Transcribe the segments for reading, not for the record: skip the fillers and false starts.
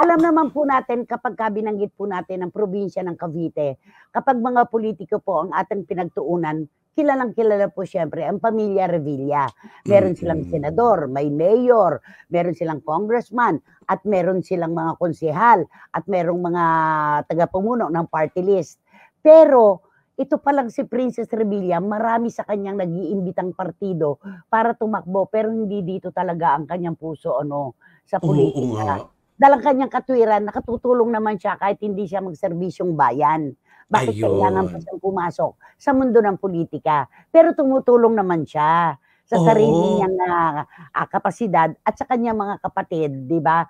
alam naman po natin kapagka binanggit po natin ang probinsya ng Cavite, kapag mga politiko po ang ating pinagtuunan, kilalang-kilala po siyempre ang pamilya Revilla. Meron silang Mm. senador, may mayor, meron silang congressman, at meron silang mga konsehal, at merong mga tagapamuno ng party list. Pero ito pa lang si Princess Revilla, marami sa kanyang nag-iimbitang partido para tumakbo, pero hindi dito talaga ang kanyang puso ano, sa Oo politika. nga. Dahil ang kanyang katwiran, nakatutulong naman siya kahit hindi siya magserbisyong bayan. Bakit kailangan pa Ayun. siyang pumasok sa mundo ng politika? Pero tumutulong naman siya sa sarili Oo. niyang kapasidad at sa kanyang mga kapatid, 'di ba?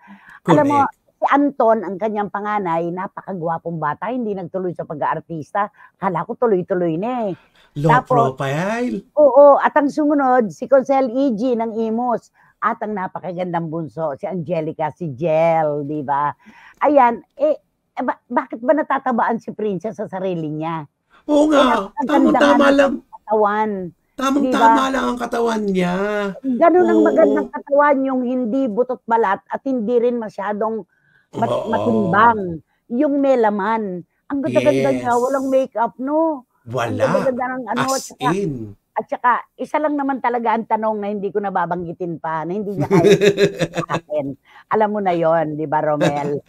Alam mo, Correct. si Anton, ang kanyang panganay, napakagwapong bata, hindi nagtuloy sa pag-aartista. Akala ko tuloy-tuloy na eh. Low Tapos profile. oo, at ang sumunod si Consel EG ng Imus at ang napakagandang bunso si Angelica, si Jel, 'di ba? Ayan, bakit ba natatabaan si Princess sa sarili niya? Oo Eh, nga, napakaganda nga tamang-tama ng lang. kanyang katawan, 'di ba? Tamang-tama lang ang katawan niya. Gano'n ang magandang Oo. katawan, yung hindi butot balat at hindi rin masyadong Oo. matimbang, yung may laman. Ang ganda-ganda niya, walang Yes. makeup 'no? Ang Wala, ganda-ganda ng ano, as in. at saka isa lang naman talaga ang tanong na hindi ko na babanggitin pa, na hindi niya kayang sagutin sa akin. Alam mo na 'yon, 'di ba, Romel?